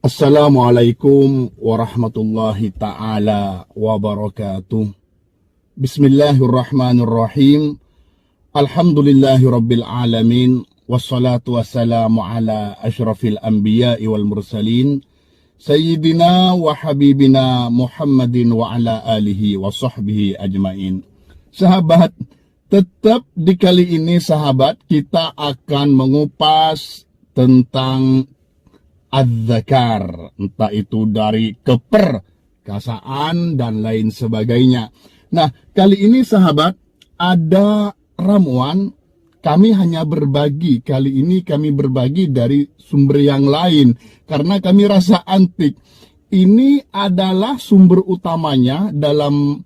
Assalamualaikum warahmatullahi ta'ala wabarakatuh. Bismillahirrahmanirrahim. Alhamdulillahi rabbil alamin. Wassalatu wassalamu ala ashrafil anbiya'i wal mursalin. Sayyidina wa habibina Muhammadin wa ala alihi wa sahbihi ajmain. Sahabat, tetap di kali ini sahabat kita akan mengupas tentang az-zakar, entah itu dari keperkasaan dan lain sebagainya. Nah, kali ini sahabat ada ramuan, kami hanya berbagi, kali ini kami berbagi dari sumber yang lain karena kami rasa antik. Ini adalah sumber utamanya dalam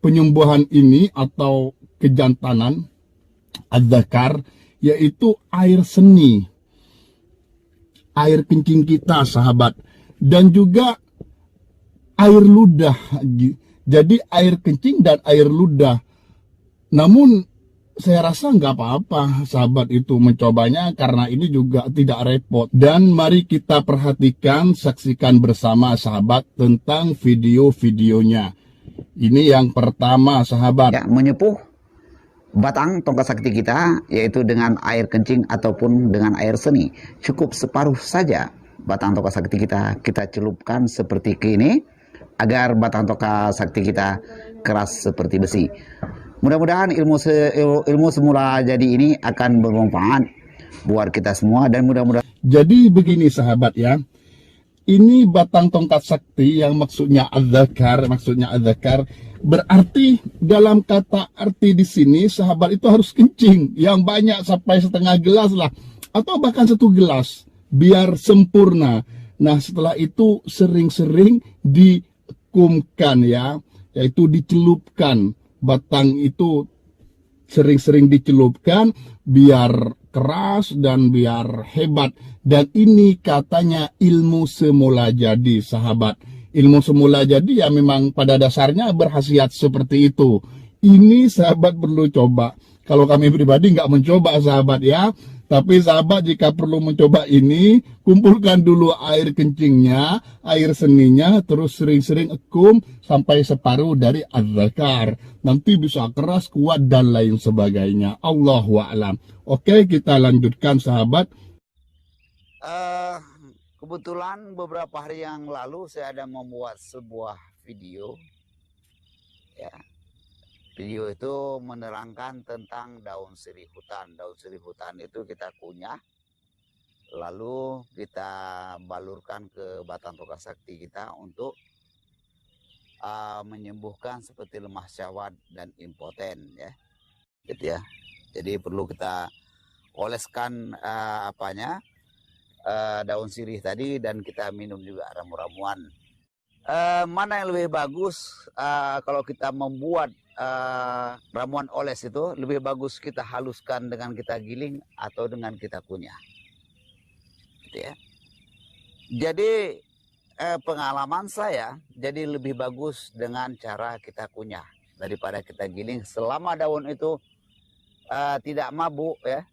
penyembuhan ini atau kejantanan az-zakar, yaitu air seni, air kencing kita sahabat, dan juga air ludah. Jadi air kencing dan air ludah. Namun saya rasa nggak apa-apa sahabat itu mencobanya karena ini juga tidak repot. Dan mari kita perhatikan, saksikan bersama sahabat tentang video-videonya. Ini yang pertama sahabat. Ya, menyepuh batang tongkat sakti kita, yaitu dengan air kencing ataupun dengan air seni. Cukup separuh saja batang tongkat sakti kita celupkan seperti ini agar batang tongkat sakti kita keras seperti besi. Mudah-mudahan ilmu semula jadi ini akan bermanfaat buat kita semua, dan mudah-mudahan. Jadi begini sahabat ya, ini batang tongkat sakti yang maksudnya az-zakar, berarti dalam kata arti di sini sahabat itu harus kencing yang banyak sampai setengah gelas lah, atau bahkan 1 gelas biar sempurna. Nah, setelah itu sering-sering dikumkan ya, yaitu dicelupkan. Batang itu sering-sering dicelupkan biar keras dan biar hebat. Dan ini katanya ilmu semula jadi sahabat. Ilmu semula jadi ya memang pada dasarnya berkhasiat seperti itu. Ini sahabat perlu coba. Kalau kami pribadi nggak mencoba sahabat ya. Tapi sahabat jika perlu mencoba ini, kumpulkan dulu air kencingnya, air seninya, terus sering-sering ekum sampai separuh dari az-zakar. Nanti bisa keras, kuat, dan lain sebagainya. Allahu a'lam. Oke, kita lanjutkan sahabat. Kebetulan beberapa hari yang lalu saya ada membuat sebuah video ya. Video itu menerangkan tentang daun sirih hutan. Daun sirih hutan itu kita kunyah, lalu kita balurkan ke batang tongkat sakti kita untuk menyembuhkan seperti lemah syahwat dan impoten ya. Gitu ya. Jadi perlu kita oleskan daun sirih tadi, dan kita minum juga ramu-ramuan. Mana yang lebih bagus kalau kita membuat ramuan oles itu, lebih bagus kita haluskan dengan kita giling atau dengan kita kunyah, gitu ya. Jadi pengalaman saya, jadi lebih bagus dengan cara kita kunyah daripada kita giling. Selama daun itu tidak mabuk ya,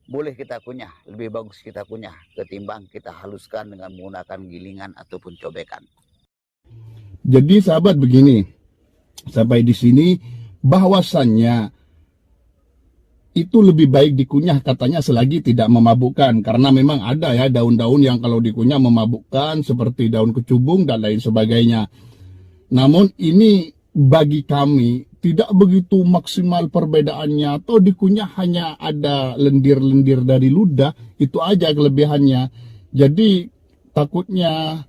boleh kita kunyah. Lebih bagus kita kunyah ketimbang kita haluskan dengan menggunakan gilingan ataupun cobekan. Jadi sahabat begini, sampai di sini bahwasannya itu lebih baik dikunyah katanya selagi tidak memabukkan, karena memang ada ya daun-daun yang kalau dikunyah memabukkan seperti daun kecubung dan lain sebagainya. Namun ini bagi kami tidak begitu maksimal perbedaannya, atau dikunyah hanya ada lendir-lendir dari ludah, itu aja kelebihannya. Jadi takutnya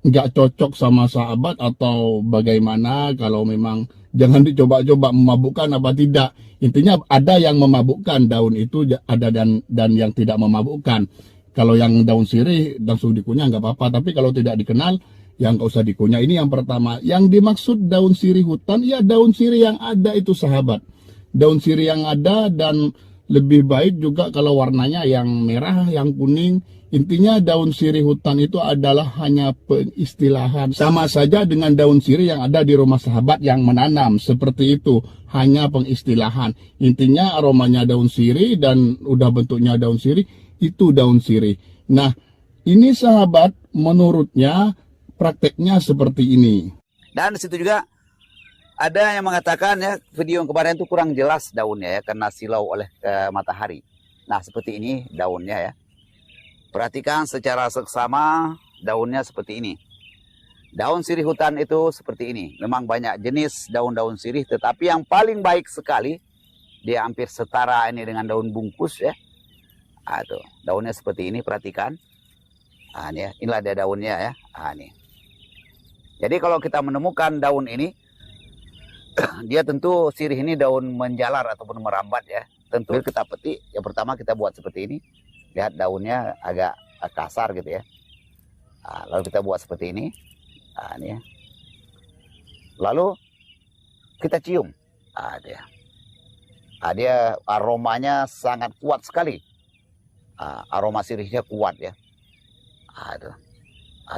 nggak cocok sama sahabat atau bagaimana. Kalau memang jangan dicoba-coba memabukkan apa tidak. Intinya ada yang memabukkan daun itu, ada dan yang tidak memabukkan. Kalau yang daun sirih langsung dikunyah nggak apa-apa, tapi kalau tidak dikenal yang nggak usah dikunyah. Ini yang pertama. Yang dimaksud daun sirih hutan ya daun sirih yang ada itu sahabat, daun sirih yang ada, dan lebih baik juga kalau warnanya yang merah, yang kuning. Intinya daun sirih hutan itu adalah hanya pengistilahan. Sama saja dengan daun sirih yang ada di rumah sahabat yang menanam. Seperti itu. Hanya pengistilahan. Intinya aromanya daun sirih dan udah bentuknya daun sirih. Itu daun sirih. Nah, ini sahabat menurutnya prakteknya seperti ini. Dan di situ juga ada yang mengatakan ya, video yang kemarin itu kurang jelas daunnya ya, karena silau oleh matahari. Nah, seperti ini daunnya ya. Perhatikan secara seksama daunnya seperti ini. Daun sirih hutan itu seperti ini. Memang banyak jenis daun-daun sirih, tetapi yang paling baik sekali, dia hampir setara ini dengan daun bungkus ya. Tuh, daunnya seperti ini, perhatikan. Ini ya, inilah dia daunnya ya. Ini. Jadi kalau kita menemukan daun ini, dia tentu sirih ini daun menjalar ataupun merambat ya. Tentu kita petik, yang pertama kita buat seperti ini. Lihat daunnya agak kasar gitu ya. Lalu kita buat seperti ini. Ini ya. Lalu kita cium. Dia aromanya sangat kuat sekali. Aroma sirihnya kuat ya.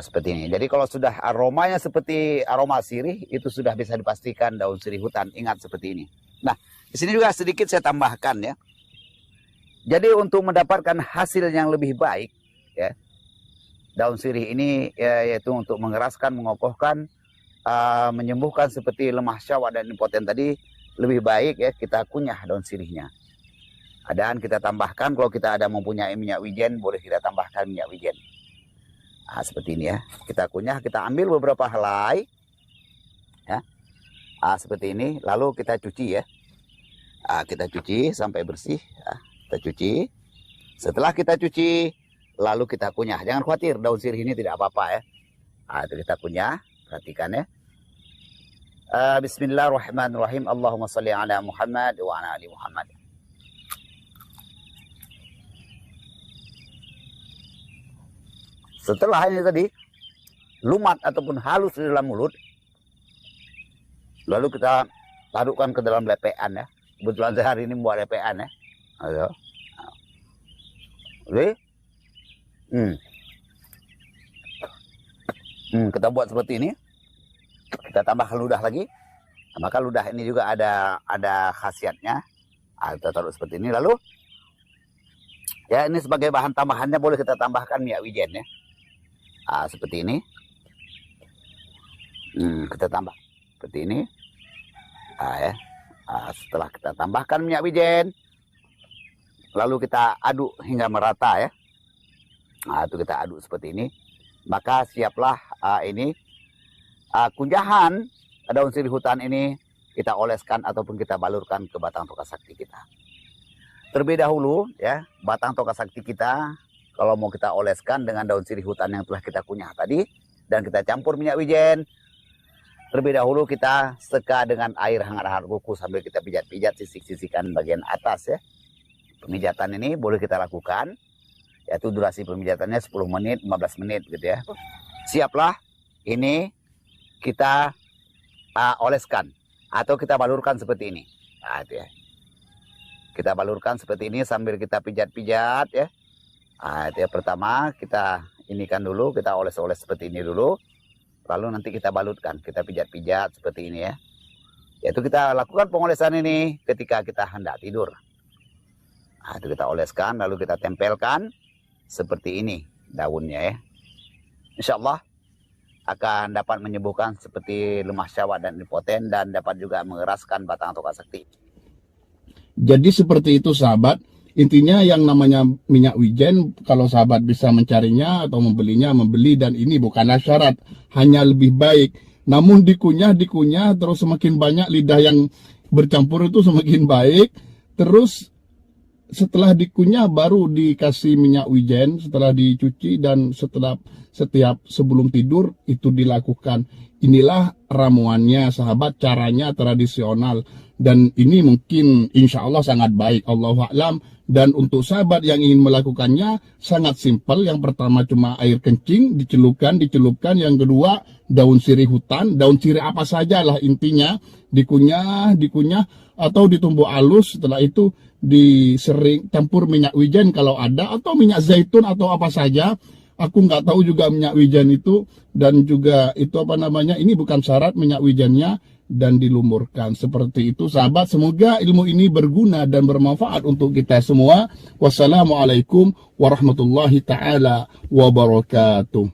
Seperti ini. Jadi kalau sudah aromanya seperti aroma sirih, itu sudah bisa dipastikan daun sirih hutan. Ingat seperti ini. Nah, di sini juga sedikit saya tambahkan ya. Jadi untuk mendapatkan hasil yang lebih baik ya, daun sirih ini ya, yaitu untuk mengeraskan, mengokohkan, menyembuhkan seperti lemah syawak dan impoten tadi, lebih baik ya kita kunyah daun sirihnya. Dan kita tambahkan, kalau kita ada mempunyai minyak wijen, boleh kita tambahkan minyak wijen. Seperti ini ya. Kita kunyah, kita ambil beberapa helai ya. Seperti ini, lalu kita cuci ya. Kita cuci sampai bersih ya. Kita cuci. Setelah kita cuci, lalu kita kunyah. Jangan khawatir, daun sirih ini tidak apa-apa ya. Itu kita kunyah, perhatikan ya. Bismillahirrahmanirrahim. Allahumma salli ala Muhammad wa ala ali Muhammad. Setelah ini tadi lumat ataupun halus di dalam mulut, lalu kita larutkan ke dalam lepean ya. Kebetulan saya hari ini buat lepean ya. Ayo. Oke. Kita buat seperti ini. Kita tambahkan ludah lagi. Maka ludah ini juga ada khasiatnya. Kita taruh seperti ini. Lalu ya, ini sebagai bahan tambahannya boleh kita tambahkan minyak wijen ya. Seperti ini. Kita tambah seperti ini. Ya. Setelah kita tambahkan minyak wijen, lalu kita aduk hingga merata ya. Itu kita aduk seperti ini. Maka siaplah ini kunjahan daun sirih hutan ini kita oleskan ataupun kita balurkan ke batang toka sakti kita. Terlebih dahulu ya, batang toka sakti kita kalau mau kita oleskan dengan daun sirih hutan yang telah kita kunyah tadi dan kita campur minyak wijen. Terlebih dahulu kita seka dengan air hangat-hangat kuku sambil kita pijat-pijat, sisik-sisikan bagian atas ya. Pemijatan ini boleh kita lakukan, yaitu durasi pemijatannya 10 menit, 15 menit gitu ya. Siaplah ini kita oleskan atau kita balurkan seperti ini. Itu ya. Kita balurkan seperti ini sambil kita pijat-pijat ya. Itu ya, pertama kita inikan dulu, kita oles-oles seperti ini dulu. Lalu nanti kita balutkan, kita pijat-pijat seperti ini ya. Yaitu kita lakukan pengolesan ini ketika kita hendak tidur. Itu kita oleskan, lalu kita tempelkan seperti ini daunnya ya. Insya Allah akan dapat menyembuhkan seperti lemah syawak dan impoten dan dapat juga mengeraskan batang toka sakti. Jadi seperti itu sahabat. Intinya yang namanya minyak wijen, kalau sahabat bisa mencarinya atau membelinya, membeli, dan ini bukanlah syarat, hanya lebih baik. Namun dikunyah, terus semakin banyak lidah yang bercampur itu semakin baik. Terus setelah dikunyah baru dikasih minyak wijen, setelah dicuci dan setiap sebelum tidur itu dilakukan. Inilah ramuannya sahabat, caranya tradisional. Dan ini mungkin insya Allah sangat baik, Allahu a'lam. Dan untuk sahabat yang ingin melakukannya sangat simpel. Yang pertama cuma air kencing dicelupkan. Yang kedua daun sirih hutan, daun sirih apa saja lah intinya, dikunyah atau ditumbuk halus. Setelah itu disering campur minyak wijen kalau ada, atau minyak zaitun atau apa saja. Aku nggak tahu juga minyak wijen itu, dan juga itu apa namanya, ini bukan syarat minyak wijennya, dan dilumurkan seperti itu sahabat. Semoga ilmu ini berguna dan bermanfaat untuk kita semua. Wassalamualaikum warahmatullahi taala wabarakatuh.